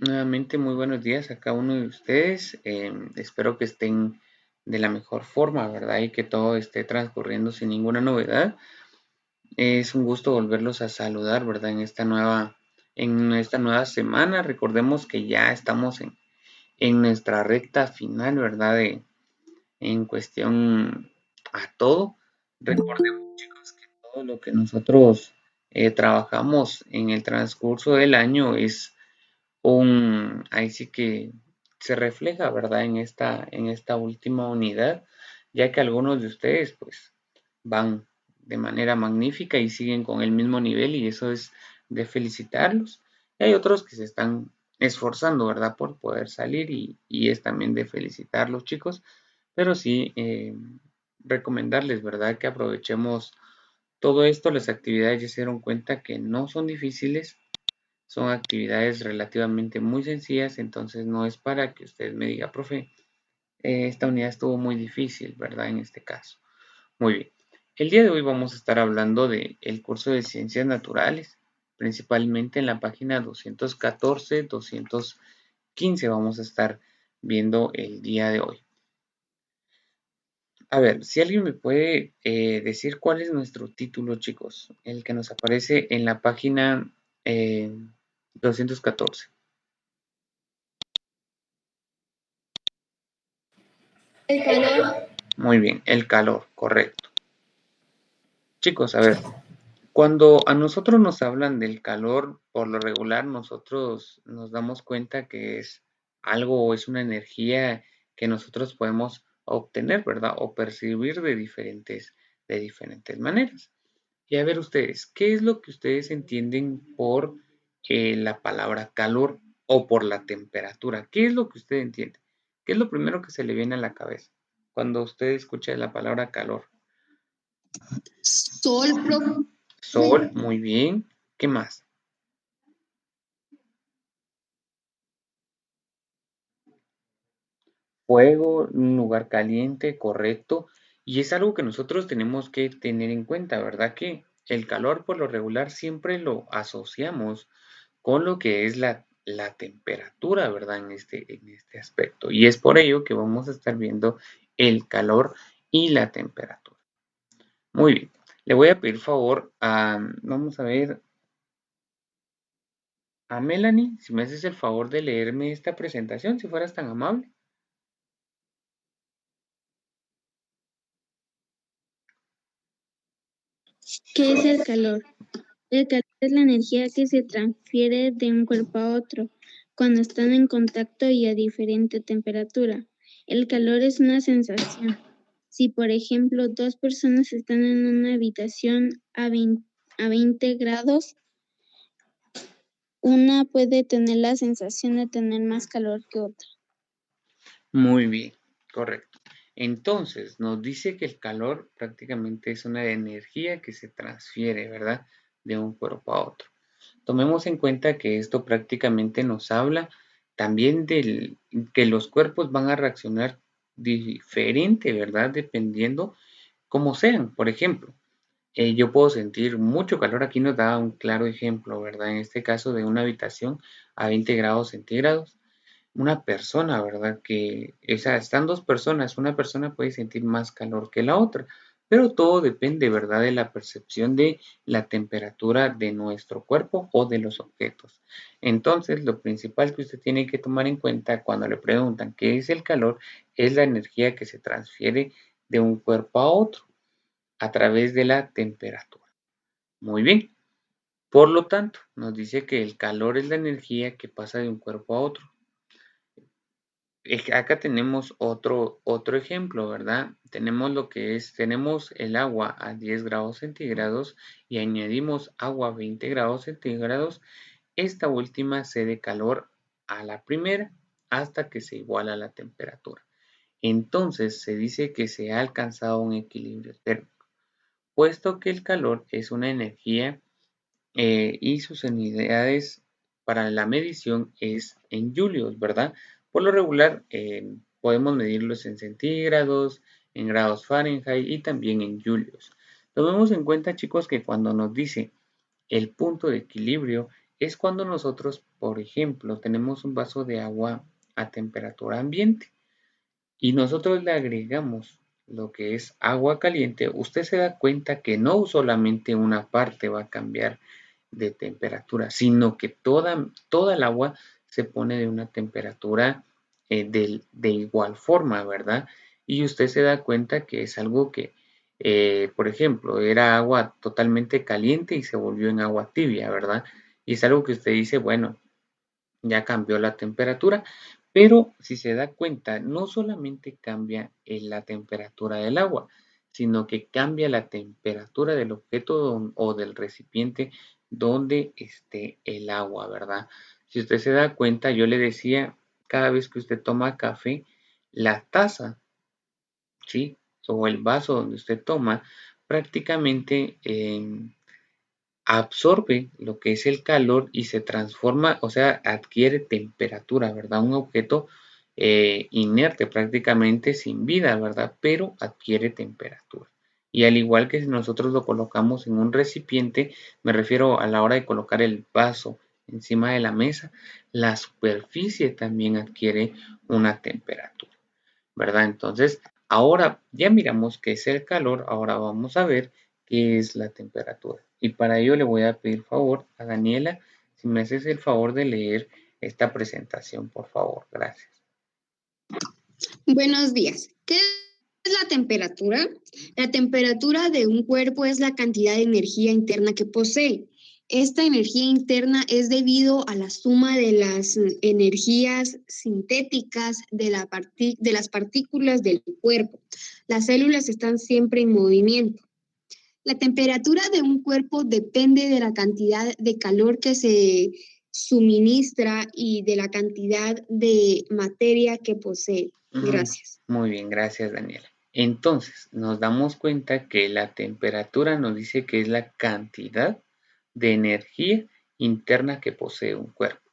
Nuevamente, muy buenos días a cada uno de ustedes. Espero que estén de la mejor forma, ¿verdad? Y que todo esté transcurriendo sin ninguna novedad. Es un gusto volverlos a saludar, ¿verdad? En esta nueva semana. Recordemos que ya estamos en nuestra recta final, ¿verdad? En cuestión a todo. Recordemos, chicos, que todo lo que nosotros trabajamos en el transcurso del año es ahí sí que se refleja, ¿verdad? En esta última unidad, ya que algunos de ustedes pues van de manera magnífica y siguen con el mismo nivel y eso es de felicitarlos. Y hay otros que se están esforzando, ¿verdad? Por poder salir y es también de felicitarlos, chicos, pero sí recomendarles, ¿verdad? Que aprovechemos todo esto. Las actividades ya se dieron cuenta que no son difíciles, son actividades relativamente muy sencillas, entonces no es para que usted me diga, profe, esta unidad estuvo muy difícil, ¿verdad? En este caso. Muy bien. El día de hoy vamos a estar hablando del curso de Ciencias Naturales, principalmente en la página 214, 215 vamos a estar viendo el día de hoy. A ver, si alguien me puede decir cuál es nuestro título, chicos, el que nos aparece en la página 214. El calor. Muy bien, el calor, correcto. Chicos, a ver, cuando a nosotros nos hablan del calor, por lo regular nosotros nos damos cuenta que es algo o es una energía que nosotros podemos obtener, ¿verdad? O percibir de diferentes maneras. Y a ver ustedes, ¿qué es lo que ustedes entienden por la palabra calor o por la temperatura? ¿Qué es lo que usted entiende? ¿Qué es lo primero que se le viene a la cabeza cuando usted escucha la palabra calor? Sol, profe. Sol, muy bien. ¿Qué más? Fuego, un lugar caliente, correcto. Y es algo que nosotros tenemos que tener en cuenta, ¿verdad? Que el calor por lo regular siempre lo asociamos con lo que es la temperatura, ¿verdad? En este aspecto. Y es por ello que vamos a estar viendo el calor y la temperatura. Muy bien. Le voy a pedir favor vamos a ver, a Melanie, si me haces el favor de leerme esta presentación, si fueras tan amable. ¿Qué es el calor? El calor es la energía que se transfiere de un cuerpo a otro cuando están en contacto y a diferente temperatura. El calor es una sensación. Si, por ejemplo, dos personas están en una habitación a 20 grados, una puede tener la sensación de tener más calor que otra. Muy bien, correcto. Entonces, nos dice que el calor prácticamente es una energía que se transfiere, ¿verdad? De un cuerpo a otro. Tomemos en cuenta que esto prácticamente nos habla también que los cuerpos van a reaccionar diferente, ¿verdad? Dependiendo cómo sean. Por ejemplo, yo puedo sentir mucho calor. Aquí nos da un claro ejemplo, ¿verdad? En este caso de una habitación a 20 grados centígrados. Una persona, ¿verdad? Están dos personas, una persona puede sentir más calor que la otra, pero todo depende, ¿verdad? De la percepción de la temperatura de nuestro cuerpo o de los objetos. Entonces, lo principal que usted tiene que tomar en cuenta cuando le preguntan qué es el calor es la energía que se transfiere de un cuerpo a otro a través de la temperatura. Muy bien. Por lo tanto, nos dice que el calor es la energía que pasa de un cuerpo a otro. Acá tenemos otro ejemplo, ¿verdad? Tenemos el agua a 10 grados centígrados y añadimos agua a 20 grados centígrados. Esta última cede calor a la primera hasta que se iguala la temperatura. Entonces se dice que se ha alcanzado un equilibrio térmico, puesto que el calor es una energía y sus unidades para la medición es en julios, ¿verdad? Por lo regular podemos medirlos en centígrados, en grados Fahrenheit y también en julios. Tomemos en cuenta, chicos, que cuando nos dice el punto de equilibrio es cuando nosotros, por ejemplo, tenemos un vaso de agua a temperatura ambiente y nosotros le agregamos lo que es agua caliente, usted se da cuenta que no solamente una parte va a cambiar de temperatura, sino que toda el agua se pone de una temperatura de igual forma, ¿verdad? Y usted se da cuenta que es algo que, por ejemplo, era agua totalmente caliente y se volvió en agua tibia, ¿verdad? Y es algo que usted dice, bueno, ya cambió la temperatura, pero si se da cuenta, no solamente cambia la temperatura del agua, sino que cambia la temperatura del objeto o del recipiente donde esté el agua, ¿verdad? Si usted se da cuenta, yo le decía, cada vez que usted toma café, la taza, ¿sí? O el vaso donde usted toma, prácticamente absorbe lo que es el calor y se transforma, o sea, adquiere temperatura, ¿verdad? Un objeto inerte, prácticamente sin vida, ¿verdad? Pero adquiere temperatura. Y al igual que si nosotros lo colocamos en un recipiente, me refiero a la hora de colocar el vaso encima de la mesa, la superficie también adquiere una temperatura, ¿verdad? Entonces, ahora ya miramos qué es el calor, ahora vamos a ver qué es la temperatura. Y para ello le voy a pedir favor a Daniela, si me haces el favor de leer esta presentación, por favor. Gracias. Buenos días. ¿Qué es la temperatura? La temperatura de un cuerpo es la cantidad de energía interna que posee. Esta energía interna es debido a la suma de las energías sintéticas de las partículas del cuerpo. Las células están siempre en movimiento. La temperatura de un cuerpo depende de la cantidad de calor que se suministra y de la cantidad de materia que posee. Gracias. Muy bien, gracias Daniela. Entonces, nos damos cuenta que la temperatura nos dice que es la cantidad de energía interna que posee un cuerpo.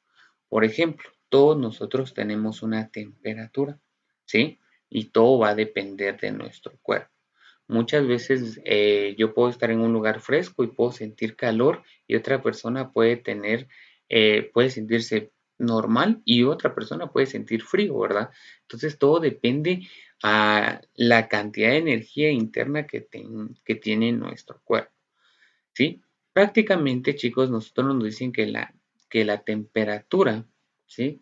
Por ejemplo, todos nosotros tenemos una temperatura, ¿sí? Y todo va a depender de nuestro cuerpo. Muchas veces yo puedo estar en un lugar fresco y puedo sentir calor y otra persona puede sentirse normal y otra persona puede sentir frío, ¿verdad? Entonces todo depende a la cantidad de energía interna que tiene nuestro cuerpo, ¿sí? Prácticamente, chicos, nosotros nos dicen que la temperatura, ¿sí?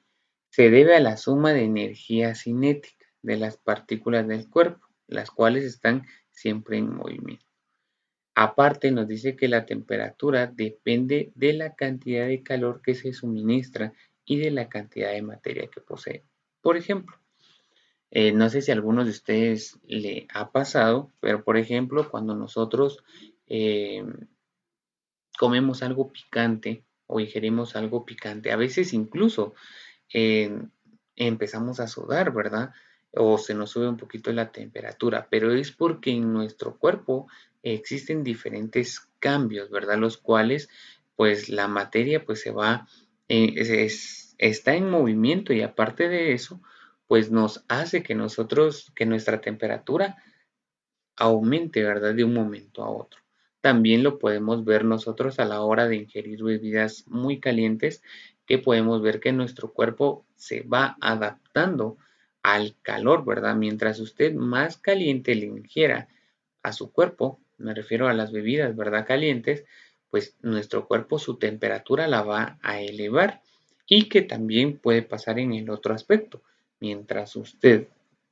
Se debe a la suma de energía cinética de las partículas del cuerpo, las cuales están siempre en movimiento. Aparte, nos dice que la temperatura depende de la cantidad de calor que se suministra y de la cantidad de materia que posee. Por ejemplo, no sé si a algunos de ustedes le ha pasado, pero por ejemplo, cuando nosotros eh, comemos algo picante o ingerimos algo picante, a veces incluso eh, empezamos a sudar, ¿verdad? O se nos sube un poquito la temperatura, pero es porque en nuestro cuerpo existen diferentes cambios, ¿verdad? Los cuales, pues la materia pues se va, está en movimiento y aparte de eso, pues nos hace que nuestra temperatura aumente, ¿verdad? De un momento a otro. También lo podemos ver nosotros a la hora de ingerir bebidas muy calientes, que podemos ver que nuestro cuerpo se va adaptando al calor, ¿verdad? Mientras usted más caliente le ingiera a su cuerpo, me refiero a las bebidas, ¿verdad? Calientes, pues nuestro cuerpo su temperatura la va a elevar y que también puede pasar en el otro aspecto. Mientras usted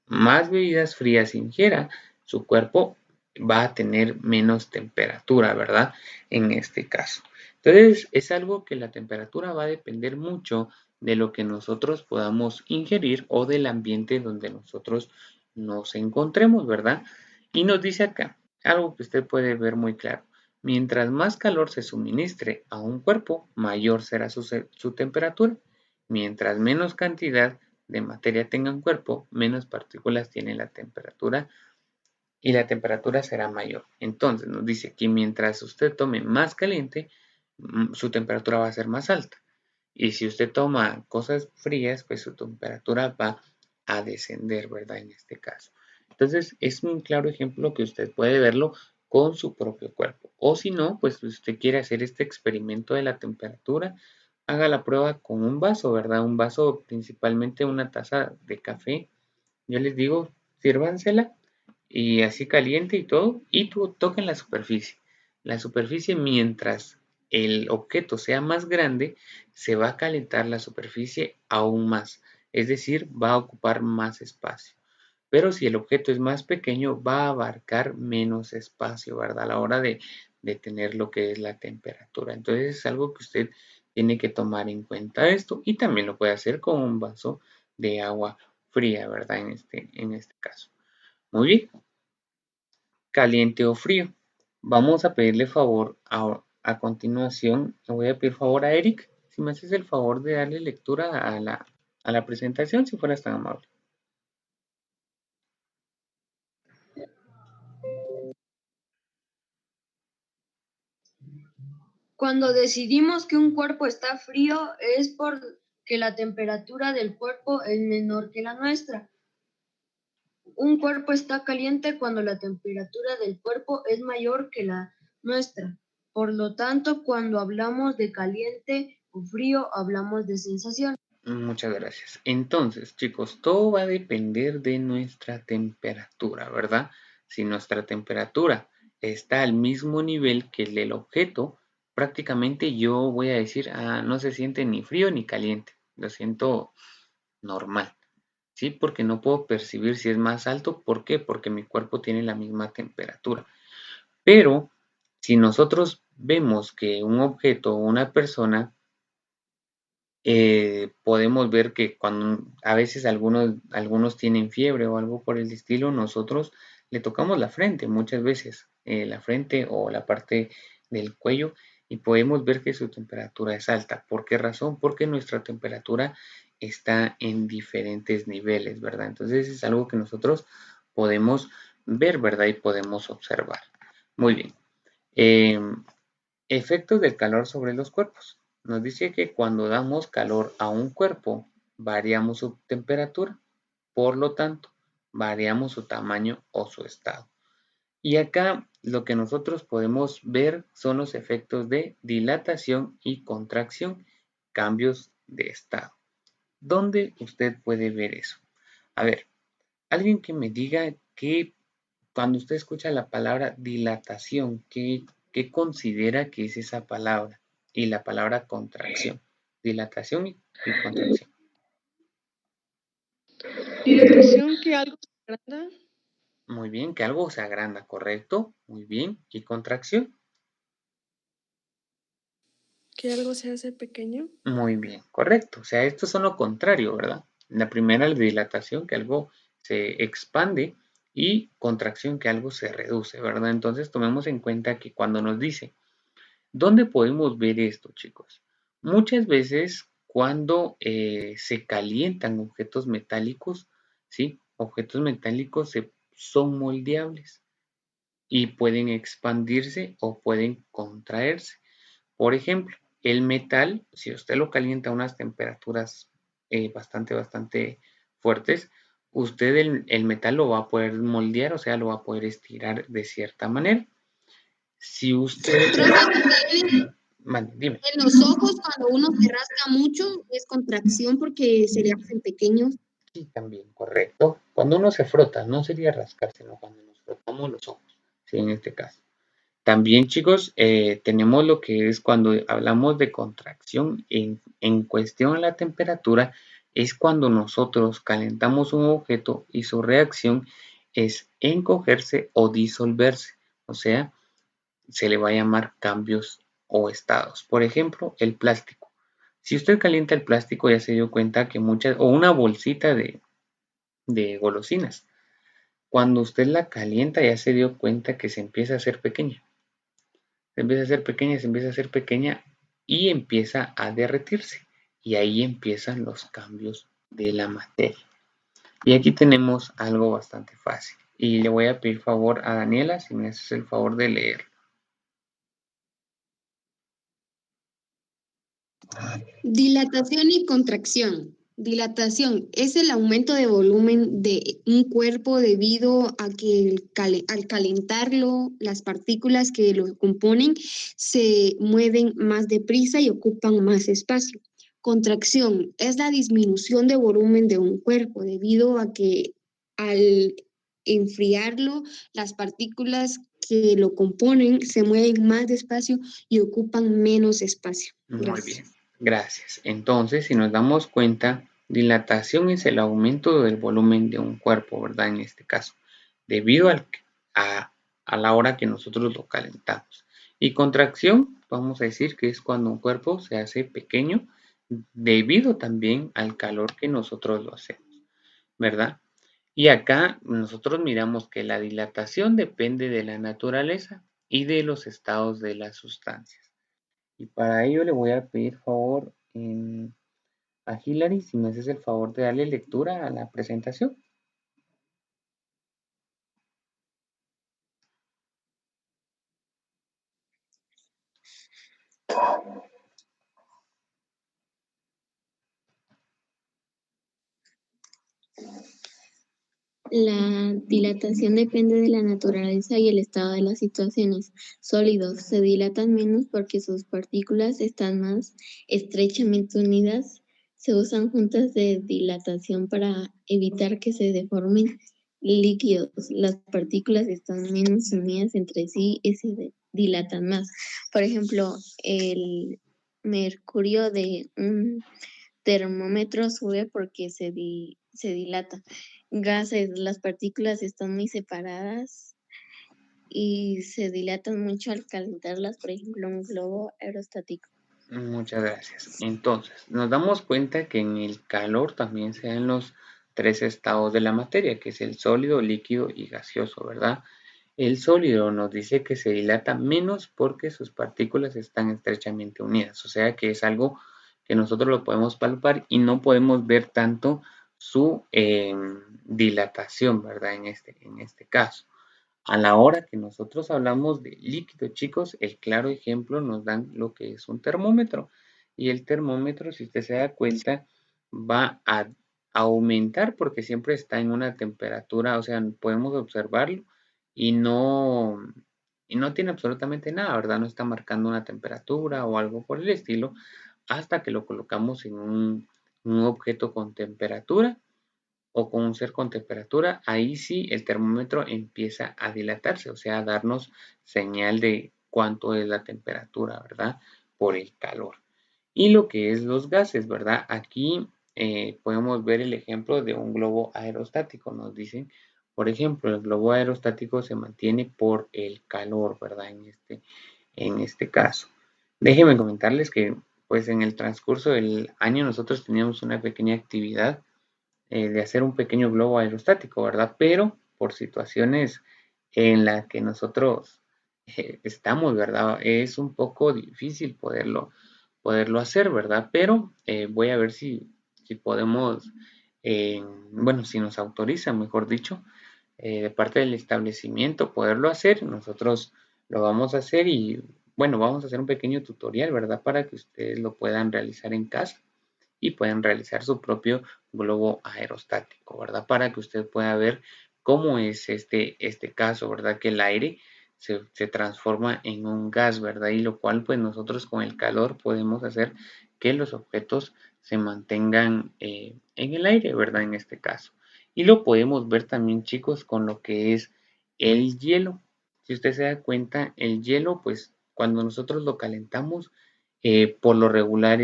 más bebidas frías ingiera, su cuerpo va a tener menos temperatura, ¿verdad? En este caso. Entonces, es algo que la temperatura va a depender mucho de lo que nosotros podamos ingerir o del ambiente donde nosotros nos encontremos, ¿verdad? Y nos dice acá algo que usted puede ver muy claro. Mientras más calor se suministre a un cuerpo, mayor será su temperatura. Mientras menos cantidad de materia tenga un cuerpo, menos partículas tiene la temperatura y la temperatura será mayor. Entonces nos dice que mientras usted tome más caliente, su temperatura va a ser más alta. Y si usted toma cosas frías, pues su temperatura va a descender, ¿verdad? En este caso. Entonces es un claro ejemplo que usted puede verlo con su propio cuerpo. O si no, pues si usted quiere hacer este experimento de la temperatura, haga la prueba con un vaso, ¿verdad? Un vaso, principalmente una taza de café. Yo les digo, sírvansela y así caliente y todo, y tú toquen la superficie. La superficie, mientras el objeto sea más grande, se va a calentar la superficie aún más, es decir, va a ocupar más espacio. Pero si el objeto es más pequeño, va a abarcar menos espacio, ¿verdad? A la hora de tener lo que es la temperatura. Entonces es algo que usted tiene que tomar en cuenta esto y también lo puede hacer con un vaso de agua fría, ¿verdad? En este caso. Muy bien. Caliente o frío. Vamos a pedirle favor a continuación. Le voy a pedir favor a Eric, si me haces el favor de darle lectura a la presentación, si fueras tan amable. Cuando decidimos que un cuerpo está frío es porque la temperatura del cuerpo es menor que la nuestra. Un cuerpo está caliente cuando la temperatura del cuerpo es mayor que la nuestra. Por lo tanto, cuando hablamos de caliente o frío, hablamos de sensación. Muchas gracias. Entonces, chicos, todo va a depender de nuestra temperatura, ¿verdad? Si nuestra temperatura está al mismo nivel que el del objeto, prácticamente yo voy a decir, no se siente ni frío ni caliente, lo siento normal, ¿sí? Porque no puedo percibir si es más alto. ¿Por qué? Porque mi cuerpo tiene la misma temperatura. Pero si nosotros vemos que un objeto o una persona podemos ver que cuando a veces algunos tienen fiebre o algo por el estilo, nosotros le tocamos la frente muchas veces, la frente o la parte del cuello, y podemos ver que su temperatura es alta. ¿Por qué razón? Porque nuestra temperatura está en diferentes niveles, ¿verdad? Entonces es algo que nosotros podemos ver, ¿verdad? Y podemos observar. Muy bien. Efectos del calor sobre los cuerpos. Nos dice que cuando damos calor a un cuerpo, variamos su temperatura, por lo tanto, variamos su tamaño o su estado. Y acá lo que nosotros podemos ver son los efectos de dilatación y contracción, cambios de estado. ¿Dónde usted puede ver eso? A ver, alguien que me diga que cuando usted escucha la palabra dilatación, ¿qué considera que es esa palabra? Y la palabra contracción. Dilatación y contracción. Dilatación, que algo se agranda. Muy bien, que algo se agranda, ¿correcto? Muy bien. ¿Y contracción? Que algo se hace pequeño. Muy bien, correcto. O sea, estos son lo contrario, ¿verdad? La primera es dilatación, que algo se expande, y contracción, que algo se reduce, ¿verdad? Entonces tomemos en cuenta que cuando nos dice, ¿dónde podemos ver esto, chicos? Muchas veces cuando se calientan objetos metálicos, ¿sí? Objetos metálicos son moldeables y pueden expandirse o pueden contraerse. Por ejemplo, el metal, si usted lo calienta a unas temperaturas bastante fuertes, usted el metal lo va a poder moldear, o sea, lo va a poder estirar de cierta manera. Si usted... Dime. En los ojos, cuando uno se rasca mucho, es contracción porque se le hacen pequeños. Sí, también, correcto. Cuando uno se frota, no sería rascar, sino cuando nos frotamos los ojos, sí, en este caso. También, chicos, tenemos lo que es cuando hablamos de contracción en cuestión a la temperatura, es cuando nosotros calentamos un objeto y su reacción es encogerse o disolverse, o sea, se le va a llamar cambios o estados. Por ejemplo, el plástico. Si usted calienta el plástico, ya se dio cuenta que o una bolsita de golosinas, cuando usted la calienta, ya se dio cuenta que se empieza a hacer pequeña. Se empieza a hacer pequeña, se empieza a hacer pequeña y empieza a derretirse. Y ahí empiezan los cambios de la materia. Y aquí tenemos algo bastante fácil. Y le voy a pedir favor a Daniela, si me haces el favor de leerlo. Dilatación y contracción. Dilatación es el aumento de volumen de un cuerpo debido a que al calentarlo, las partículas que lo componen se mueven más deprisa y ocupan más espacio. Contracción es la disminución de volumen de un cuerpo debido a que al enfriarlo, las partículas que lo componen se mueven más despacio y ocupan menos espacio. Muy Gracias. bien, gracias. Entonces, si nos damos cuenta, dilatación es el aumento del volumen de un cuerpo, ¿verdad? En este caso, debido a la hora que nosotros lo calentamos. Y contracción, vamos a decir que es cuando un cuerpo se hace pequeño debido también al calor que nosotros lo hacemos, ¿verdad? Y acá nosotros miramos que la dilatación depende de la naturaleza y de los estados de las sustancias. Y para ello le voy a pedir favor a Hilary si me haces el favor de darle lectura a la presentación. La dilatación depende de la naturaleza y el estado de las situaciones. Sólidos se dilatan menos porque sus partículas están más estrechamente unidas. Se usan juntas de dilatación para evitar que se deformen. Líquidos, las partículas están menos unidas entre sí y se dilatan más. Por ejemplo, el mercurio de un termómetro sube porque se dilata. Gases, las partículas están muy separadas y se dilatan mucho al calentarlas, por ejemplo, un globo aerostático. Muchas gracias. Entonces, nos damos cuenta que en el calor también se dan los tres estados de la materia, que es el sólido, líquido y gaseoso, ¿verdad? El sólido nos dice que se dilata menos porque sus partículas están estrechamente unidas, o sea que es algo que nosotros lo podemos palpar y no podemos ver tanto su dilatación, ¿verdad? En este caso. A la hora que nosotros hablamos de líquido, chicos, el claro ejemplo nos dan lo que es un termómetro. Y el termómetro, si usted se da cuenta, va a aumentar porque siempre está en una temperatura, o sea, podemos observarlo y no tiene absolutamente nada, ¿verdad? No está marcando una temperatura o algo por el estilo hasta que lo colocamos en un objeto con temperatura o con un ser con temperatura, ahí sí el termómetro empieza a dilatarse, o sea, a darnos señal de cuánto es la temperatura, ¿verdad? Por el calor. Y lo que es los gases, ¿verdad? Aquí podemos ver el ejemplo de un globo aerostático. Nos dicen, por ejemplo, el globo aerostático se mantiene por el calor, ¿verdad? En este caso. Déjenme comentarles que, pues, en el transcurso del año nosotros teníamos una pequeña actividad de hacer un pequeño globo aerostático, ¿verdad? Pero por situaciones en las que nosotros estamos, ¿verdad? Es un poco difícil poderlo hacer, ¿verdad? Pero voy a ver si podemos, bueno, si nos autorizan, mejor dicho, de parte del establecimiento poderlo hacer. Nosotros lo vamos a hacer y, bueno, vamos a hacer un pequeño tutorial, ¿verdad? Para que ustedes lo puedan realizar en casa y pueden realizar su propio globo aerostático, ¿verdad? Para que usted pueda ver cómo es este caso, ¿verdad? Que el aire se transforma en un gas, ¿verdad? Y lo cual pues nosotros con el calor podemos hacer que los objetos se mantengan en el aire, ¿verdad? En este caso. Y lo podemos ver también, chicos, con lo que es el hielo. Si usted se da cuenta, el hielo, pues cuando nosotros lo calentamos, por lo regular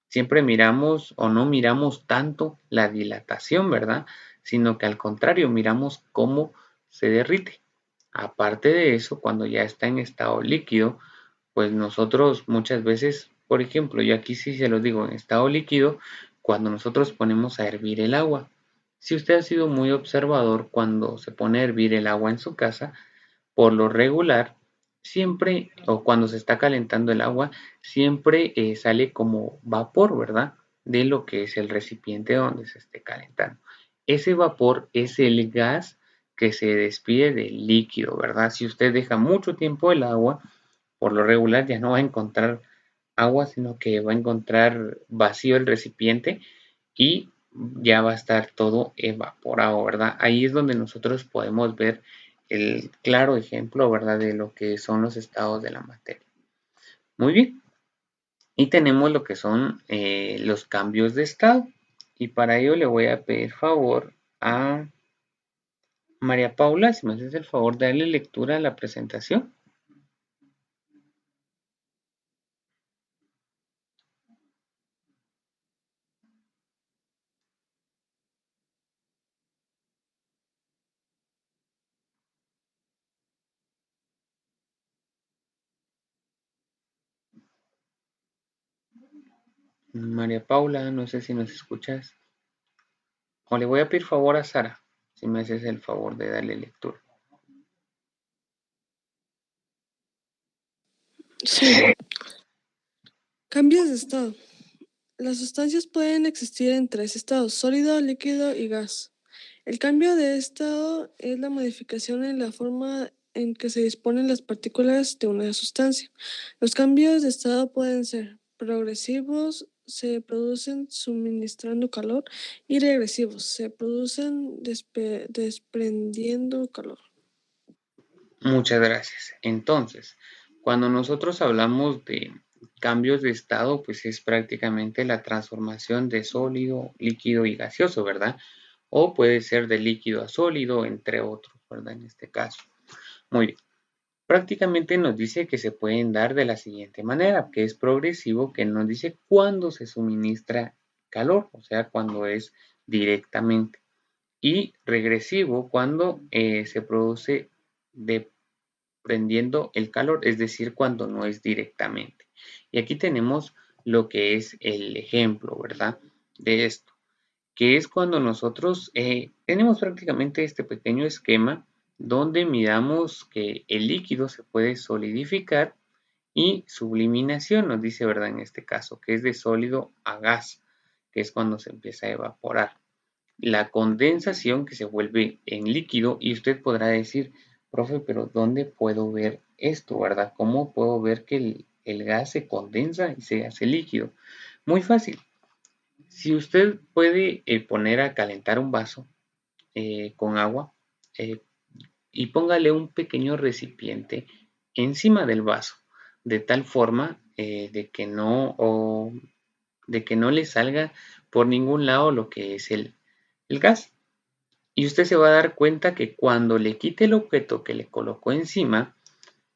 siempre miramos o no miramos tanto la dilatación, ¿verdad? Sino que al contrario, miramos cómo se derrite. Aparte de eso, cuando ya está en estado líquido, pues nosotros muchas veces, por ejemplo, yo aquí sí se lo digo, en estado líquido, cuando nosotros ponemos a hervir el agua. Si usted ha sido muy observador cuando se pone a hervir el agua en su casa, por lo regular, siempre, o cuando se está calentando el agua, siempre sale como vapor, ¿verdad? De lo que es el recipiente donde se esté calentando. Ese vapor es el gas que se despide del líquido, ¿verdad? Si usted deja mucho tiempo el agua, por lo regular ya no va a encontrar agua, sino que va a encontrar vacío el recipiente y ya va a estar todo evaporado, ¿verdad? Ahí es donde nosotros podemos ver el claro ejemplo, ¿verdad? De lo que son los estados de la materia. Muy bien. Y tenemos lo que son los cambios de estado. Y para ello le voy a pedir favor a María Paula, si me haces el favor de darle lectura a la presentación. María Paula, no sé si nos escuchas. O le voy a pedir favor a Sara, si me haces el favor de darle lectura. Sí. Cambios de estado. Las sustancias pueden existir en tres estados: sólido, líquido y gas. El cambio de estado es la modificación en la forma en que se disponen las partículas de una sustancia. Los cambios de estado pueden ser progresivos, se producen suministrando calor, y regresivos, se producen desprendiendo calor. Muchas gracias. Entonces, cuando nosotros hablamos de cambios de estado, pues es prácticamente la transformación de sólido, líquido y gaseoso, ¿verdad? O puede ser de líquido a sólido, entre otros, ¿verdad? En este caso. Muy bien. Prácticamente nos dice que se pueden dar de la siguiente manera, que es progresivo, que nos dice cuándo se suministra calor, o sea, cuando es directamente. Y regresivo, cuando se produce prendiendo el calor, es decir, cuando no es directamente. Y aquí tenemos lo que es el ejemplo, ¿verdad? De esto, que es cuando nosotros tenemos prácticamente este pequeño esquema donde miramos que el líquido se puede solidificar y subliminación, nos dice, ¿verdad? En este caso, que es de sólido a gas, que es cuando se empieza a evaporar. La condensación que se vuelve en líquido y usted podrá decir, profe, pero ¿dónde puedo ver esto, verdad? ¿Cómo puedo ver que el gas se condensa y se hace líquido? Muy fácil. Si usted puede poner a calentar un vaso con agua eh, y póngale un pequeño recipiente encima del vaso, de tal forma de que no le salga por ningún lado lo que es el gas. Y usted se va a dar cuenta que cuando le quite el objeto que le colocó encima,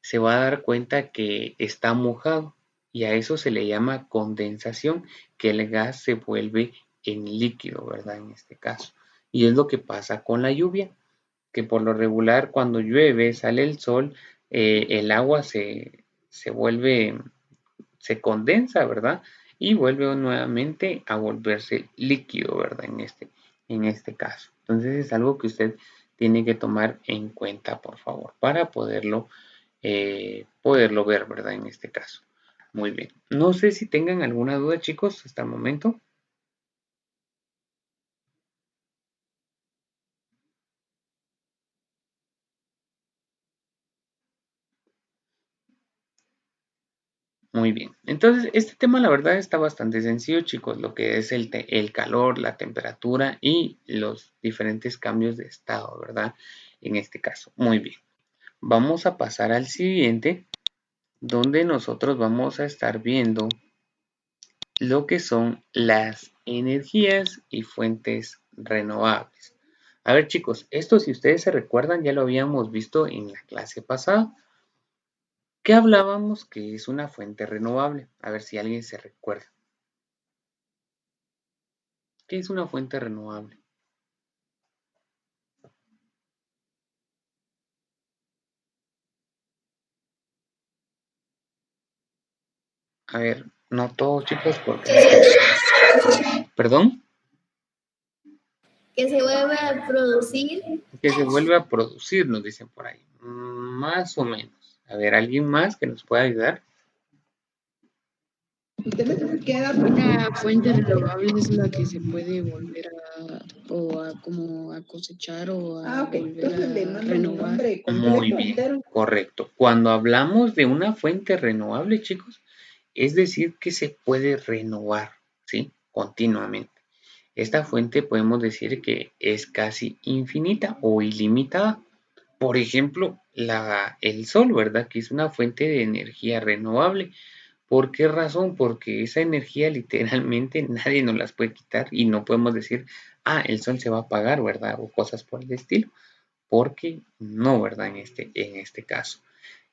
se va a dar cuenta que está mojado. Y a eso se le llama condensación, que el gas se vuelve en líquido, ¿verdad? En este caso. Y es lo que pasa con la lluvia, que por lo regular cuando llueve, sale el sol, el agua se vuelve, se condensa, ¿verdad? Y vuelve nuevamente a volverse líquido, ¿verdad? En este caso. Entonces es algo que usted tiene que tomar en cuenta, por favor, para poderlo ver, ¿verdad? En este caso. Muy bien. No sé si tengan alguna duda, chicos, hasta el momento. Muy bien. Entonces, este tema la verdad está bastante sencillo, chicos, lo que es el calor, la temperatura y los diferentes cambios de estado, ¿verdad? En este caso. Muy bien. Vamos a pasar al siguiente, donde nosotros vamos a estar viendo lo que son las energías y fuentes renovables. A ver, chicos, esto si ustedes se recuerdan ya lo habíamos visto en la clase pasada. ¿Qué hablábamos que es una fuente renovable? A ver si alguien se recuerda. ¿Qué es una fuente renovable? A ver, no todos, chicos, porque... ¿Perdón? Que se vuelve a producir. Que se vuelve a producir, nos dicen por ahí. Más o menos. A ver, ¿alguien más que nos pueda ayudar? Una fuente renovable es la que se puede volver como a cosechar o a volver a renovar. Muy bien, correcto. Cuando hablamos de una fuente renovable, chicos, es decir que se puede renovar, ¿sí? Continuamente. esta fuente podemos decir que es casi infinita o ilimitada. Por ejemplo, el sol, ¿verdad? Que es una fuente de energía renovable. ¿Por qué razón? Porque esa energía literalmente nadie nos las puede quitar y no podemos decir, el sol se va a apagar, ¿verdad? O cosas por el estilo. Porque no, ¿verdad? En este caso.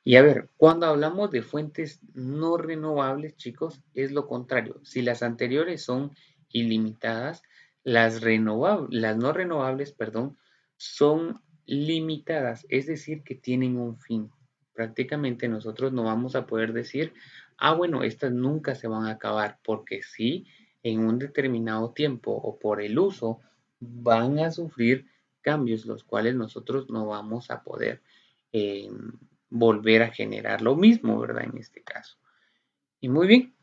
Y a ver, cuando hablamos de fuentes no renovables, chicos, es lo contrario. Si las anteriores son ilimitadas, las no renovables, perdón, son limitadas, es decir, que tienen un fin. Prácticamente nosotros no vamos a poder decir, bueno, estas nunca se van a acabar, porque sí, en un determinado tiempo o por el uso, van a sufrir cambios, los cuales nosotros no vamos a poder eh, volver a generar lo mismo, ¿verdad? En este caso. Y muy bien.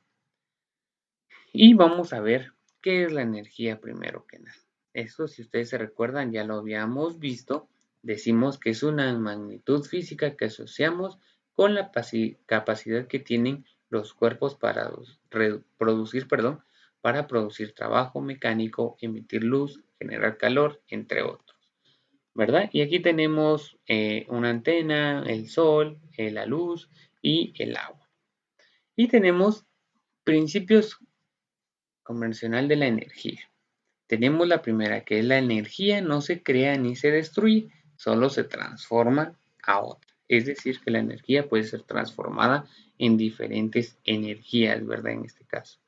Y vamos a ver qué es la energía primero que nada. Esto, si ustedes se recuerdan, ya lo habíamos visto. Decimos que es una magnitud física que asociamos con la capacidad que tienen los cuerpos para producir, para producir trabajo mecánico, emitir luz, generar calor, entre otros. ¿Verdad? Y aquí tenemos una antena, el sol, la luz y el agua. Y tenemos principios convencional de la energía. Tenemos la primera, que es la energía no se crea ni se destruye, solo se transforma a otra. Es decir, que la energía puede ser transformada en diferentes energías, ¿verdad? En este caso.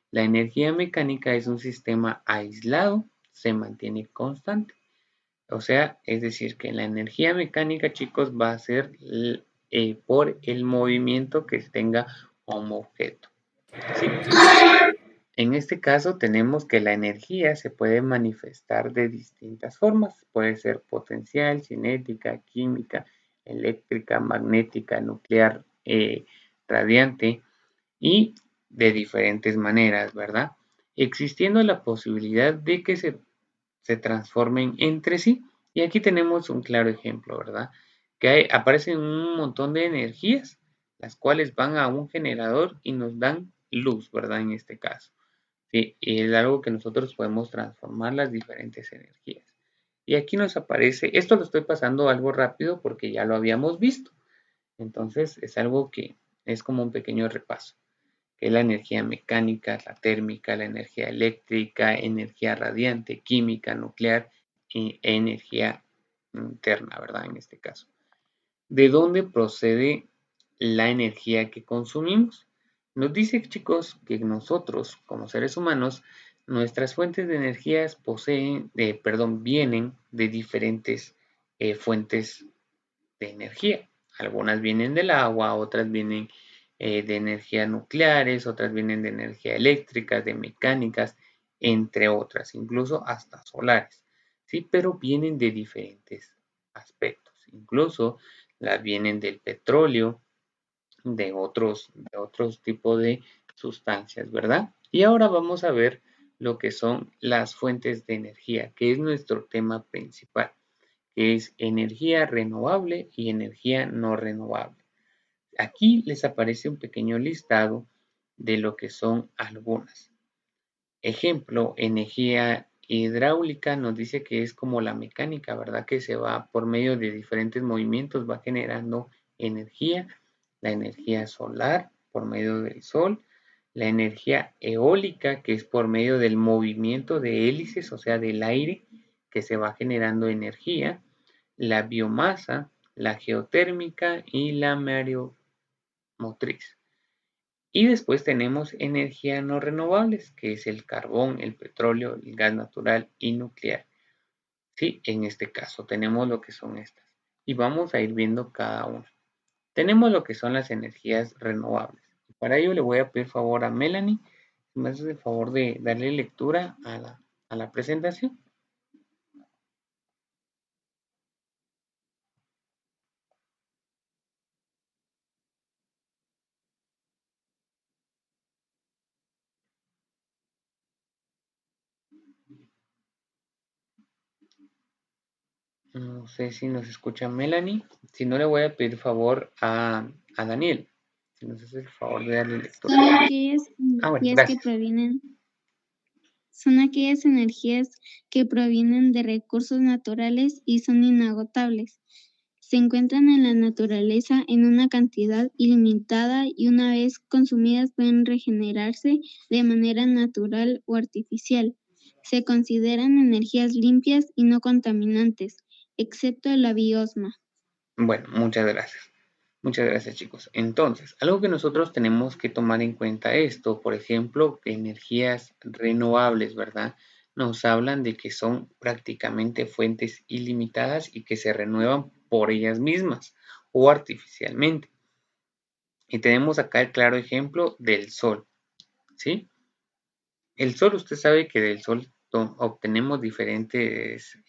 La energía mecánica es un sistema aislado, se mantiene constante. O sea, es decir, que la energía mecánica, chicos, va a ser por el movimiento que tenga como objeto. ¿Sí? En este caso tenemos que la energía se puede manifestar de distintas formas. Puede ser potencial, cinética, química, eléctrica, magnética, nuclear, radiante y de diferentes maneras, ¿verdad? Existiendo la posibilidad de que se transformen entre sí. Y aquí tenemos un claro ejemplo, ¿verdad? Que aparecen un montón de energías, las cuales van a un generador y nos dan luz, ¿verdad? En este caso. Sí, y es algo que nosotros podemos transformar las diferentes energías. Y aquí nos aparece, esto lo estoy pasando algo rápido porque ya lo habíamos visto. Entonces es algo que es como un pequeño repaso, que es la energía mecánica, la térmica, la energía eléctrica, energía radiante, química, nuclear y energía interna, ¿verdad? En este caso. ¿De dónde procede la energía que consumimos? Nos dice, chicos, que nosotros, como seres humanos, nuestras fuentes de energías vienen de diferentes fuentes de energía. Algunas vienen del agua, otras vienen de energía nucleares, otras vienen de energía eléctrica, de mecánicas, entre otras, incluso hasta solares. Sí, pero vienen de diferentes aspectos. Incluso las vienen del petróleo, de otros tipos de sustancias, ¿verdad? Y ahora vamos a ver lo que son las fuentes de energía, que es nuestro tema principal, que es energía renovable y energía no renovable. Aquí les aparece un pequeño listado de lo que son algunas. Ejemplo, energía hidráulica nos dice que es como la mecánica, ¿verdad? Que se va por medio de diferentes movimientos, va generando energía. La energía solar por medio del sol. La energía eólica, que es por medio del movimiento de hélices, o sea, del aire, que se va generando energía. La biomasa, la geotérmica y la mareomotriz. Y después tenemos energía no renovables, que es el carbón, el petróleo, el gas natural y nuclear. Sí, en este caso tenemos lo que son estas. Y vamos a ir viendo cada una. Tenemos lo que son las energías renovables. Para ello le voy a pedir favor a Melanie, si me haces el favor de darle lectura a la presentación. No sé si nos escucha Melanie. Si no, le voy a pedir favor a Daniel. Si nos hace el favor de darle lectura. Son aquellas Bueno, energías que gracias. provienen son aquellas energías que provienen de recursos naturales y son inagotables. Se encuentran en la naturaleza en una cantidad ilimitada y una vez consumidas pueden regenerarse de manera natural o artificial. Se consideran energías limpias y no contaminantes, excepto la biosma. Bueno, muchas gracias. Muchas gracias, chicos. Entonces, algo que nosotros tenemos que tomar en cuenta esto, por ejemplo, energías renovables, ¿verdad? Nos hablan de que son prácticamente fuentes ilimitadas y que se renuevan por ellas mismas o artificialmente. Y tenemos acá el claro ejemplo del sol, ¿sí? El sol, usted sabe que del sol obtenemos diferentes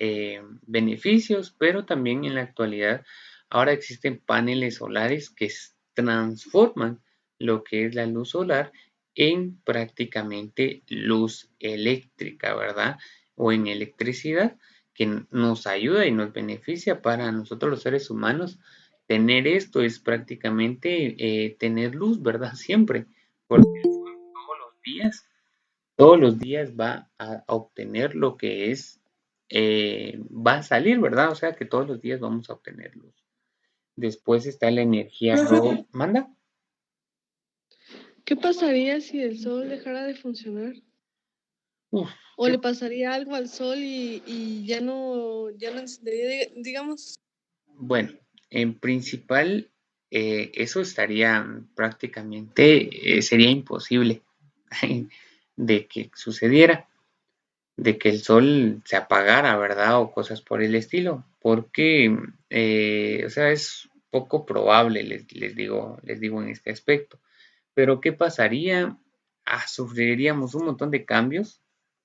beneficios, pero también en la actualidad ahora existen paneles solares que transforman lo que es la luz solar en prácticamente luz eléctrica, ¿verdad? O en electricidad que nos ayuda y nos beneficia para nosotros los seres humanos. Tener esto es prácticamente tener luz, ¿verdad? Siempre, porque todos los días va a obtener lo que es, va a salir, ¿verdad? O sea que todos los días vamos a obtener luz. Después está la energía ¿Manda? ¿Qué pasaría si el sol dejara de funcionar? Uf, ¿O le pasaría algo al sol y ya no encendería, digamos? Bueno, en principal, eso estaría prácticamente, sería imposible de que sucediera, de que el sol se apagara, ¿verdad? O cosas por el estilo, porque, o sea, es poco probable, les digo en este aspecto. Pero ¿qué pasaría? Sufriríamos un montón de cambios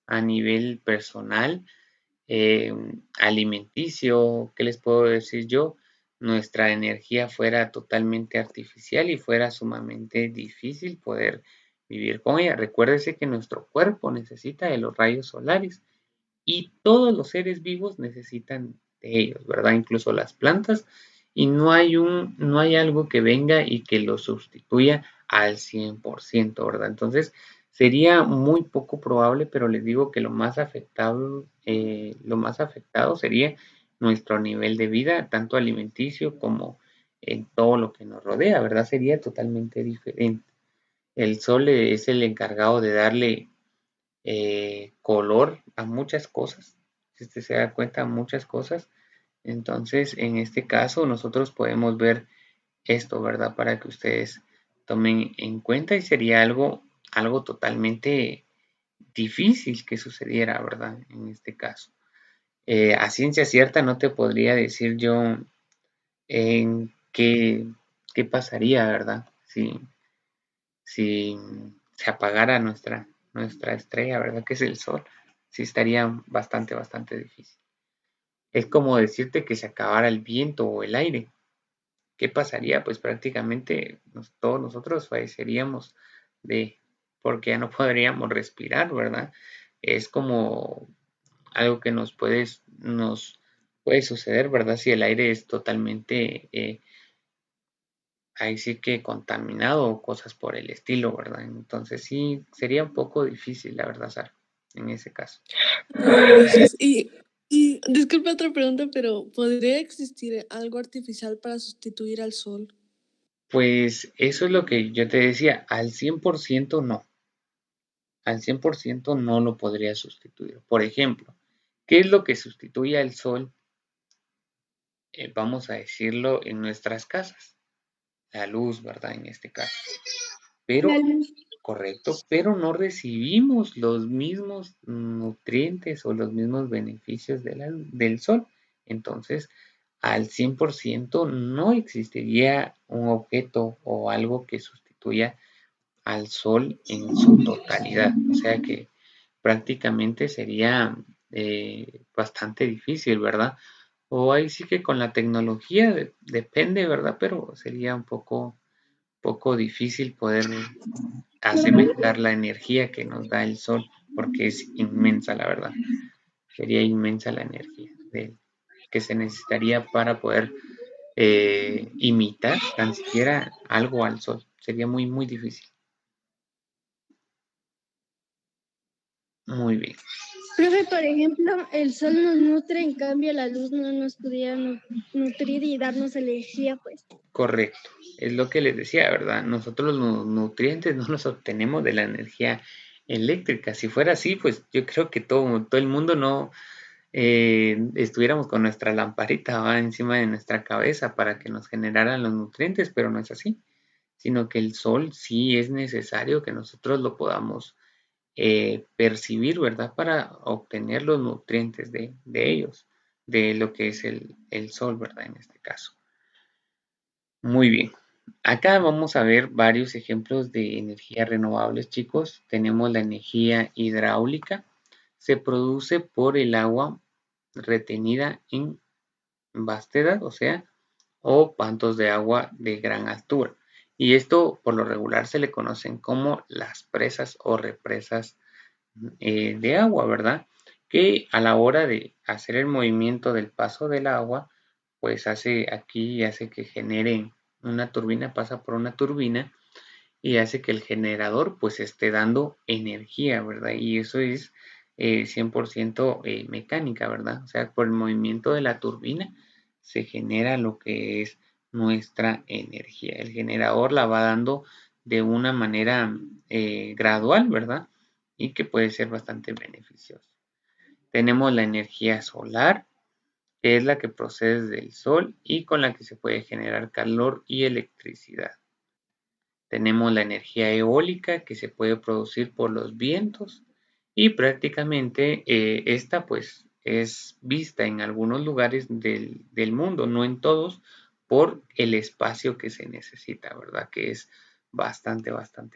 a nivel personal, alimenticio, ¿qué les puedo decir yo? Nuestra energía fuera totalmente artificial y fuera sumamente difícil poder vivir con ella. Recuérdese que nuestro cuerpo necesita de los rayos solares y todos los seres vivos necesitan de ellos, ¿verdad? Incluso las plantas, y no hay algo que venga y que lo sustituya al 100%, ¿verdad? Entonces, sería muy poco probable, pero les digo que lo más afectado sería nuestro nivel de vida, tanto alimenticio como en todo lo que nos rodea, ¿verdad? Sería totalmente diferente. El sol es el encargado de darle color a muchas cosas. Si usted se da cuenta, a muchas cosas. Entonces, en este caso, nosotros podemos ver esto, ¿verdad? Para que ustedes tomen en cuenta y sería algo totalmente difícil que sucediera, ¿verdad? En este caso. A ciencia cierta no te podría decir yo en qué pasaría, ¿verdad? Si se apagara nuestra estrella, ¿verdad? Que es el sol, sí estaría bastante difícil. Es como decirte que se acabara el viento o el aire. ¿Qué pasaría? Pues prácticamente todos nosotros falleceríamos porque ya no podríamos respirar, ¿verdad? Es como algo que nos puede suceder, ¿verdad? Si el aire es totalmente ahí sí que contaminado o cosas por el estilo, ¿verdad? Entonces sí, sería un poco difícil, la verdad, Sara, en ese caso. Gracias. Y disculpe otra pregunta, pero ¿podría existir algo artificial para sustituir al sol? Pues eso es lo que yo te decía, al 100% no. Al 100% no lo podría sustituir. Por ejemplo, ¿qué es lo que sustituye al sol? Vamos a decirlo en nuestras casas. La luz, ¿verdad? En este caso. Pero, correcto, pero no recibimos los mismos nutrientes o los mismos beneficios del sol. Entonces, al 100% no existiría un objeto o algo que sustituya al sol en su totalidad. O sea que prácticamente sería bastante difícil, ¿verdad? O ahí sí que con la tecnología depende, ¿verdad? Pero sería un poco difícil poder asemejar la energía que nos da el sol, porque es inmensa, la verdad. Sería inmensa la energía que se necesitaría para poder imitar tan siquiera algo al sol. Sería muy difícil. Muy bien, Profe, por ejemplo, el sol nos nutre, en cambio la luz no nos pudiera nutrir y darnos energía, pues. correcto. Es lo que les decía, ¿verdad? Nosotros los nutrientes no los obtenemos de la energía eléctrica. Si fuera así, pues yo creo que todo el mundo no estuviéramos con nuestra lamparita, ¿va?, encima de nuestra cabeza para que nos generaran los nutrientes, pero no es así, sino que el sol sí es necesario que nosotros lo podamos percibir, ¿verdad? Para obtener los nutrientes de ellos, de lo que es el sol, ¿verdad? En este caso. Muy bien. Acá vamos a ver varios ejemplos de energías renovables, chicos. Tenemos la energía hidráulica. Se produce por el agua retenida en vastedad, o sea, o pantos de agua de gran altura. Y esto por lo regular se le conocen como las presas o represas de agua, ¿verdad? Que a la hora de hacer el movimiento del paso del agua, pues hace que genere una turbina, pasa por una turbina y hace que el generador pues esté dando energía, ¿verdad? Y eso es 100% mecánica, ¿verdad? O sea, por el movimiento de la turbina se genera lo que es nuestra energía. El generador la va dando de una manera gradual, ¿verdad? Y que puede ser bastante beneficioso. Tenemos la energía solar, que es la que procede del sol y con la que se puede generar calor y electricidad. Tenemos la energía eólica que se puede producir por los vientos y prácticamente esta pues es vista en algunos lugares del mundo, no en todos, por el espacio que se necesita, ¿verdad? Que es bastante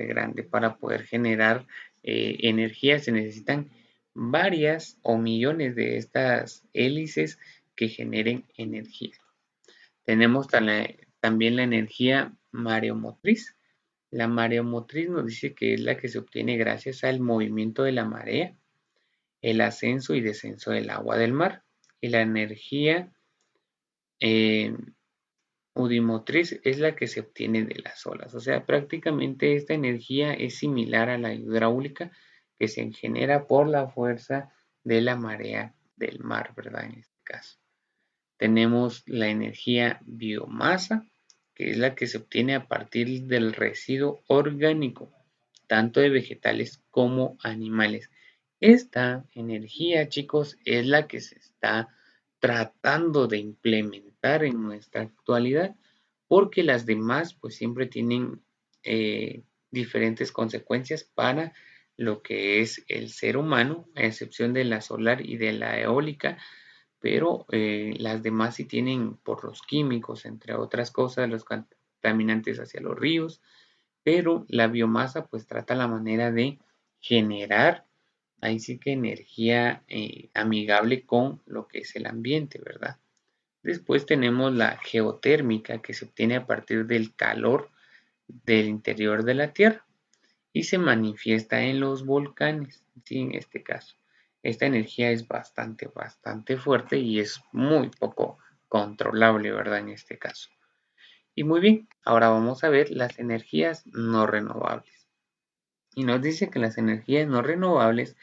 grande. Para poder generar energía se necesitan varias o millones de estas hélices que generen energía. Tenemos también la energía mareomotriz. La mareomotriz nos dice que es la que se obtiene gracias al movimiento de la marea, el ascenso y descenso del agua del mar. Y la energía eh, udimotriz es la que se obtiene de las olas. O sea, prácticamente esta energía es similar a la hidráulica que se genera por la fuerza de la marea del mar, ¿verdad? En este caso. Tenemos la energía biomasa, que es la que se obtiene a partir del residuo orgánico, tanto de vegetales como animales. Esta energía, chicos, es la que se está tratando de implementar en nuestra actualidad, porque las demás pues siempre tienen diferentes consecuencias para lo que es el ser humano, a excepción de la solar y de la eólica, pero las demás sí tienen por los químicos, entre otras cosas, los contaminantes hacia los ríos, pero la biomasa pues trata la manera de generar, ahí sí que energía amigable con lo que es el ambiente, ¿verdad? Después tenemos la geotérmica que se obtiene a partir del calor del interior de la Tierra y se manifiesta en los volcanes, ¿sí? En este caso. Esta energía es bastante fuerte y es muy poco controlable, ¿verdad? En este caso. Y muy bien, ahora vamos a ver las energías no renovables. Y nos dice que las energías no renovables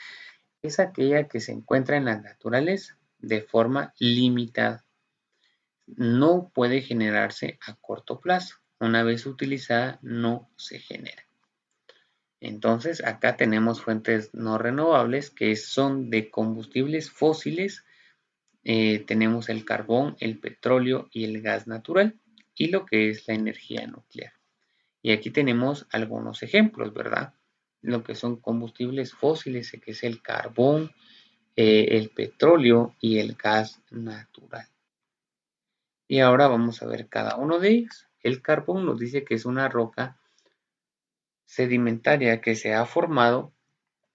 es aquella que se encuentra en la naturaleza de forma limitada. No puede generarse a corto plazo. Una vez utilizada, no se genera. Entonces, acá tenemos fuentes no renovables que son de combustibles fósiles. Tenemos el carbón, el petróleo y el gas natural y lo que es la energía nuclear. Y aquí tenemos algunos ejemplos, ¿verdad? Lo que son combustibles fósiles, que es el carbón, el petróleo y el gas natural. Y ahora vamos a ver cada uno de ellos. El carbón nos dice que es una roca sedimentaria que se ha formado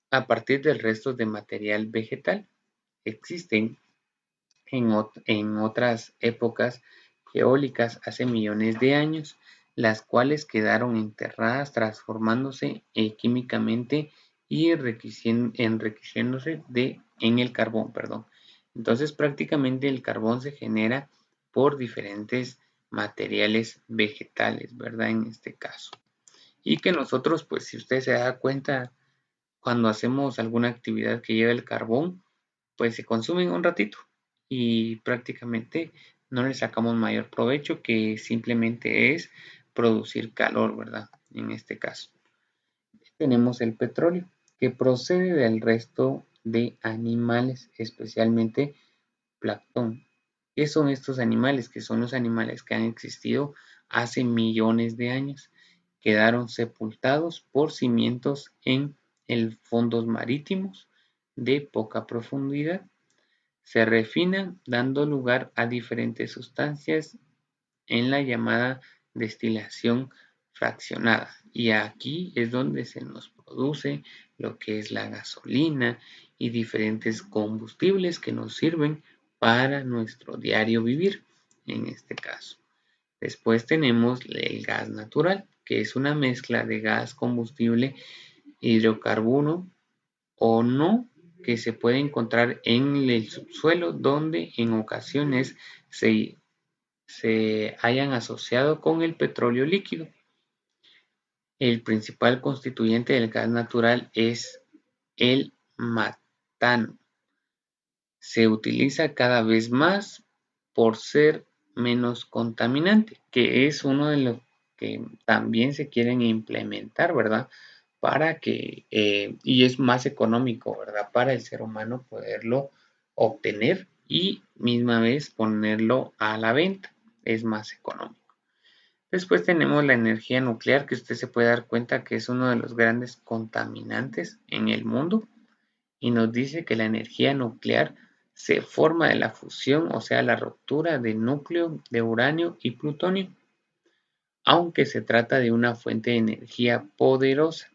a partir de restos de material vegetal. Existen en otras épocas geológicas hace millones de años, las cuales quedaron enterradas transformándose químicamente y enriqueciéndose en el carbón, perdón. Entonces prácticamente el carbón se genera por diferentes materiales vegetales, ¿verdad? En este caso. Y que nosotros, pues si usted se da cuenta, cuando hacemos alguna actividad que lleva el carbón, pues se consumen un ratito y prácticamente no le sacamos mayor provecho, que simplemente es producir calor, ¿verdad? En este caso. Tenemos el petróleo, que procede del resto de animales, especialmente plancton. ¿Qué son estos animales? Que son los animales que han existido hace millones de años. Quedaron sepultados por cimientos en el fondos marítimos de poca profundidad. Se refinan dando lugar a diferentes sustancias en la llamada destilación fraccionada. Y aquí es donde se nos produce lo que es la gasolina y diferentes combustibles que nos sirven para nuestro diario vivir, en este caso. Después tenemos el gas natural, que es una mezcla de gas, combustible, hidrocarburo o no, que se puede encontrar en el subsuelo, donde en ocasiones se hayan asociado con el petróleo líquido. El principal constituyente del gas natural es el metano. Se utiliza cada vez más por ser menos contaminante, que es uno de los que también se quieren implementar, ¿verdad? Para que, y es más económico, ¿verdad? Para el ser humano poderlo obtener y misma vez ponerlo a la venta. Es más económico. Después tenemos la energía nuclear, que usted se puede dar cuenta que es uno de los grandes contaminantes en el mundo, y nos dice que la energía nuclear se forma de la fusión, o sea, la ruptura de núcleo de uranio y plutonio, aunque se trata de una fuente de energía poderosa.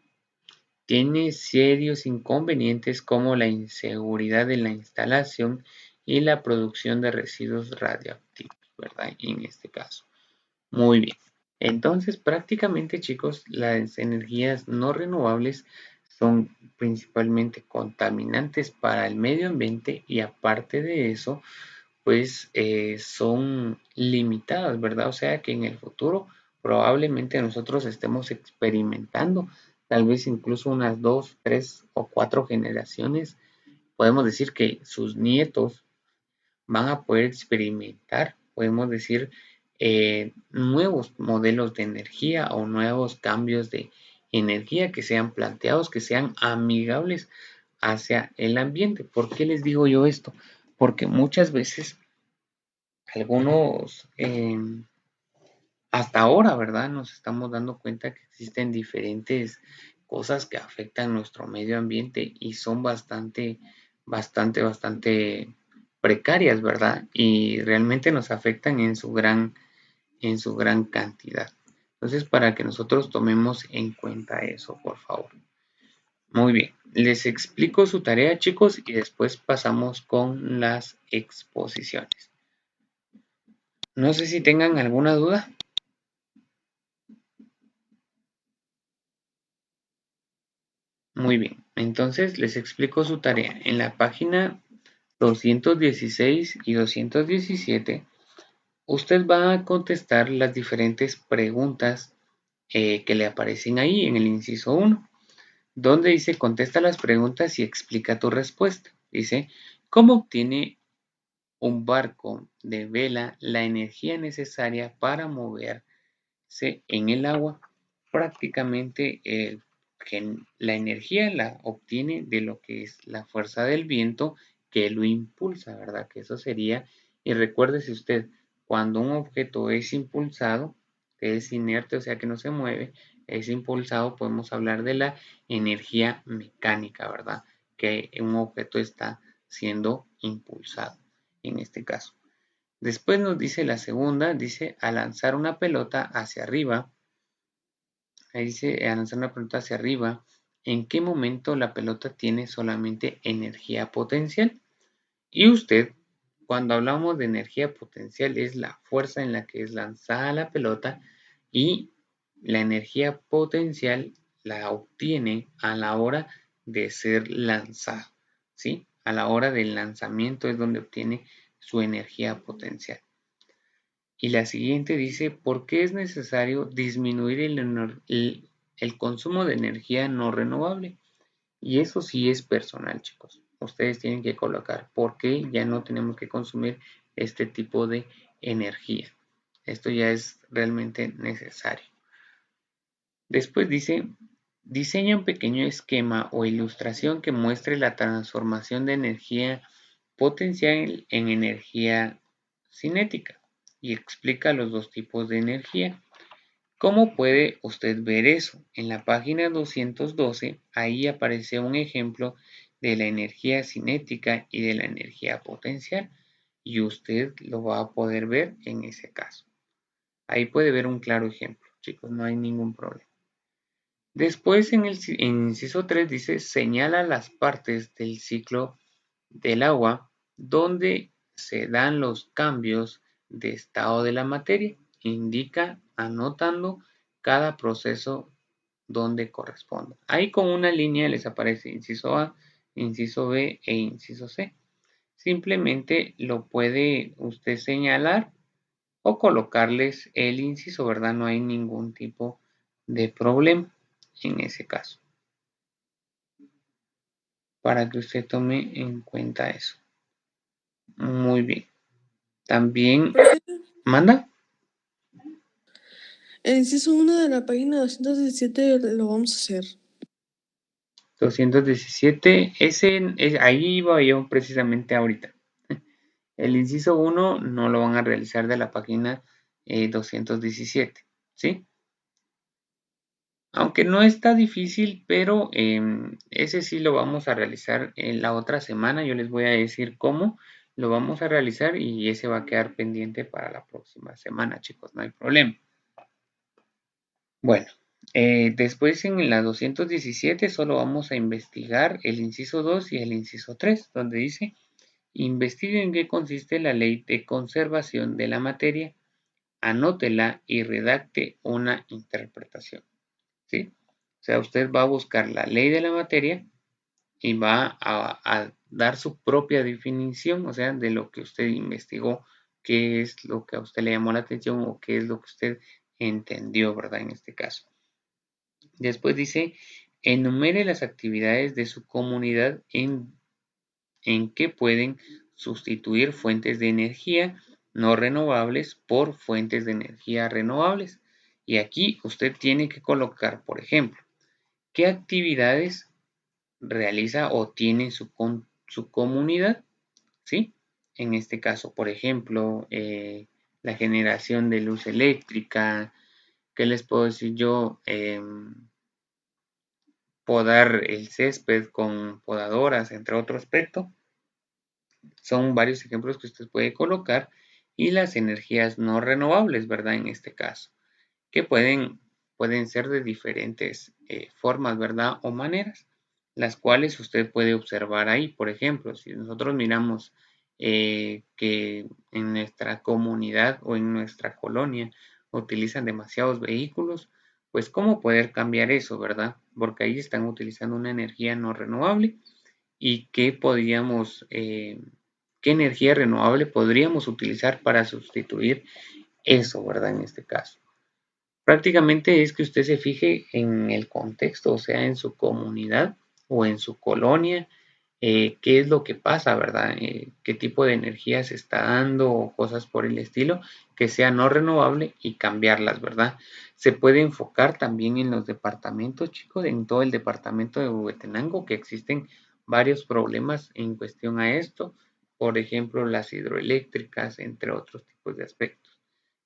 Tiene serios inconvenientes como la inseguridad de la instalación y la producción de residuos radioactivos, ¿verdad? En este caso. Muy bien. Entonces, prácticamente, chicos, las energías no renovables son principalmente contaminantes para el medio ambiente, y aparte de eso, pues son limitadas, ¿verdad? O sea que en el futuro probablemente nosotros estemos experimentando, tal vez incluso unas 2, 3 o 4 generaciones, podemos decir que sus nietos van a poder experimentar, podemos decir, nuevos modelos de energía o nuevos cambios de energía que sean planteados, que sean amigables hacia el ambiente. ¿Por qué les digo yo esto? Porque muchas veces algunos, hasta ahora, ¿verdad? Nos estamos dando cuenta que existen diferentes cosas que afectan nuestro medio ambiente y son bastante precarias, ¿verdad? Y realmente nos afectan en su gran cantidad. Entonces, para que nosotros tomemos en cuenta eso, por favor. Muy bien, les explico su tarea, chicos, y después pasamos con las exposiciones. No sé si tengan alguna duda. Muy bien, entonces les explico su tarea. En la página 216 y 217, usted va a contestar las diferentes preguntas que le aparecen ahí en el inciso 1, donde dice contesta las preguntas y explica tu respuesta. Dice, ¿cómo obtiene un barco de vela la energía necesaria para moverse en el agua? Prácticamente la energía la obtiene de lo que es la fuerza del viento que lo impulsa, ¿verdad? Que eso sería, y recuérdese usted, cuando un objeto es impulsado, que es inerte, o sea que no se mueve, es impulsado, podemos hablar de la energía mecánica, ¿verdad? Que un objeto está siendo impulsado, en este caso. Después nos dice la segunda, dice, al lanzar una pelota hacia arriba, ahí dice, al lanzar una pelota hacia arriba, ¿en qué momento la pelota tiene solamente energía potencial? Y usted, cuando hablamos de energía potencial, es la fuerza en la que es lanzada la pelota, y la energía potencial la obtiene a la hora de ser lanzada, ¿sí? A la hora del lanzamiento es donde obtiene su energía potencial. Y la siguiente dice, ¿por qué es necesario disminuir el consumo de energía no renovable? Y eso sí es personal, chicos. Ustedes tienen que colocar porque ya no tenemos que consumir este tipo de energía. Esto ya es realmente necesario. Después dice, diseña un pequeño esquema o ilustración que muestre la transformación de energía potencial en energía cinética y explica los dos tipos de energía. ¿Cómo puede usted ver eso? En la página 212, ahí aparece un ejemplo de la energía cinética y de la energía potencial y usted lo va a poder ver en ese caso. Ahí puede ver un claro ejemplo, chicos, no hay ningún problema. Después en inciso 3 dice, señala las partes del ciclo del agua donde se dan los cambios de estado de la materia. Indica anotando cada proceso donde corresponde. Ahí con una línea les aparece inciso A, inciso B e inciso C. Simplemente lo puede usted señalar o colocarles el inciso, ¿verdad? No hay ningún tipo de problema en ese caso. Para que usted tome en cuenta eso. Muy bien. También, Profe, ¿manda? el inciso 1 de la página 217 lo vamos a hacer. 217, ahí iba yo precisamente ahorita. El inciso 1 no lo van a realizar de la página 217, ¿sí? Aunque no está difícil, pero ese sí lo vamos a realizar en la otra semana. Yo les voy a decir cómo lo vamos a realizar y ese va a quedar pendiente para la próxima semana, chicos, no hay problema. Bueno, después en la 217 solo vamos a investigar el inciso 2 y el inciso 3, donde dice, investigue en qué consiste la ley de conservación de la materia, anótela y redacte una interpretación, ¿sí? O sea, usted va a buscar la ley de la materia y va a dar su propia definición, o sea, de lo que usted investigó, qué es lo que a usted le llamó la atención o qué es lo que usted entendió, ¿verdad? En este caso. Después dice, enumere las actividades de su comunidad en que pueden sustituir fuentes de energía no renovables por fuentes de energía renovables. Y aquí usted tiene que colocar, por ejemplo, qué actividades realiza o tiene su comunidad, ¿sí? En este caso, por ejemplo, la generación de luz eléctrica, ¿qué les puedo decir yo? Podar el césped con podadoras, entre otro aspecto. Son varios ejemplos que usted puede colocar y las energías no renovables, ¿verdad? En este caso, que pueden ser de diferentes formas, ¿verdad? O maneras, las cuales usted puede observar ahí. Por ejemplo, si nosotros miramos que en nuestra comunidad o en nuestra colonia utilizan demasiados vehículos, pues cómo poder cambiar eso, ¿verdad? Porque ahí están utilizando una energía no renovable y qué podríamos, qué energía renovable podríamos utilizar para sustituir eso, ¿verdad? En este caso. Prácticamente es que usted se fije en el contexto, o sea, en su comunidad o en su colonia, qué es lo que pasa, ¿verdad? Qué tipo de energía se está dando o cosas por el estilo, que sea no renovable y cambiarlas, ¿verdad? Se puede enfocar también en los departamentos, chicos, en todo el departamento de Huehuetenango, que existen varios problemas en cuestión a esto, por ejemplo, las hidroeléctricas, entre otros tipos de aspectos,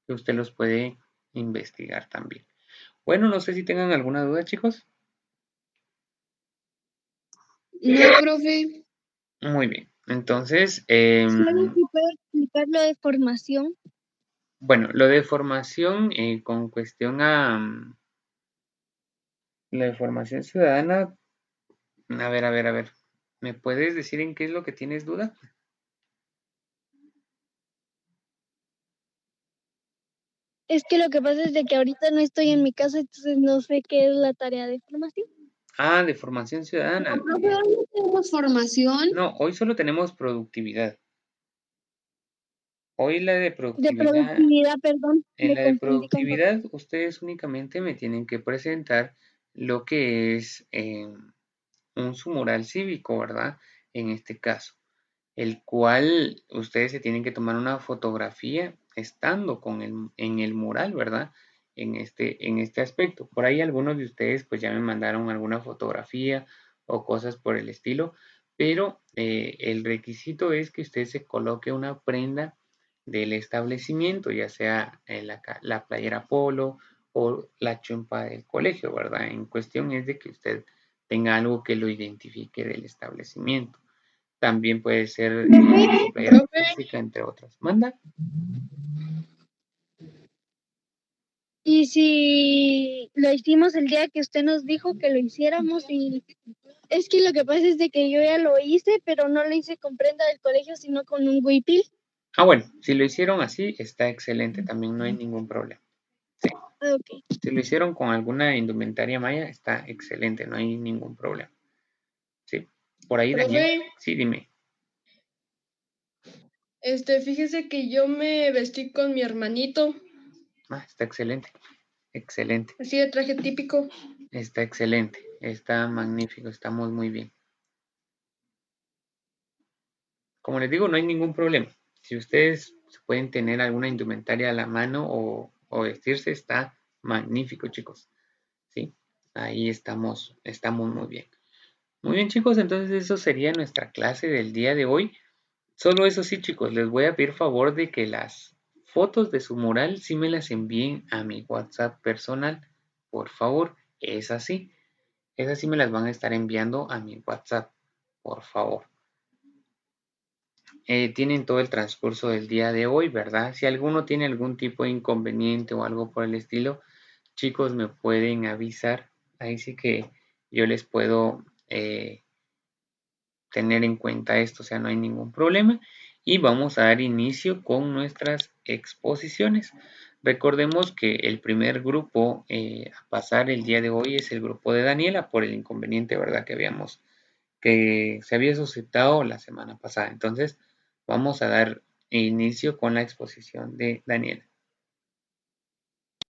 que usted los puede investigar también. Bueno, no sé si tengan alguna duda, chicos. No, profe. Muy bien. Entonces, ¿Sabes si puedo explicar lo de formación? bueno, lo de formación con cuestión a la de formación ciudadana, a ver. ¿Me puedes decir en qué es lo que tienes duda? Es que lo que pasa es de que ahorita no estoy en mi casa, entonces no sé qué es la tarea de formación. Ah, de formación ciudadana. No, profe, hoy no tenemos formación. No, hoy solo tenemos productividad. Hoy la de De productividad, productividad, perdón, en me la de confundí con productividad, ustedes únicamente me tienen que presentar lo que es su mural cívico, ¿verdad? En este caso, el cual ustedes se tienen que tomar una fotografía estando en el mural, ¿verdad? En este aspecto. Por ahí algunos de ustedes pues ya me mandaron alguna fotografía o cosas por el estilo, pero el requisito es que usted se coloque una prenda del establecimiento, ya sea la playera polo o la chompa del colegio, ¿verdad? En cuestión es de que usted tenga algo que lo identifique del establecimiento. También puede ser su playera física, entre otras. ¿Manda? Y si lo hicimos el día que usted nos dijo que lo hiciéramos, y es que lo que pasa es de que yo ya lo hice, pero no lo hice con prenda del colegio, sino con un huipil. Ah, bueno, si lo hicieron así, está excelente, también no hay ningún problema. Sí. Ok. Si lo hicieron con alguna indumentaria maya, está excelente, no hay ningún problema. Sí. Por ahí, Daniel. Profe, Sí, dime. fíjese que yo me vestí con mi hermanito, Ah, está excelente. Excelente. así de traje típico. Está excelente. Está magnífico. Estamos muy bien. Como les digo, no hay ningún problema. Si ustedes pueden tener alguna indumentaria a la mano o vestirse, está magnífico, chicos. ¿Sí? Ahí estamos muy bien. Muy bien, chicos, entonces eso sería nuestra clase del día de hoy. Solo eso sí, chicos, les voy a pedir favor de que las fotos de su mural sí me las envíen a mi WhatsApp personal. Por favor, es así. Esas sí me las van a estar enviando a mi WhatsApp. Por favor. Tienen todo el transcurso del día de hoy, ¿verdad? Si alguno tiene algún tipo de inconveniente o algo por el estilo, chicos, me pueden avisar. Ahí sí que yo les puedo tener en cuenta esto, o sea, no hay ningún problema. Y vamos a dar inicio con nuestras exposiciones. Recordemos que el primer grupo a pasar el día de hoy es el grupo de Daniela por el inconveniente, ¿verdad? Que se había suscitado la semana pasada. Entonces, vamos a dar inicio con la exposición de Daniela.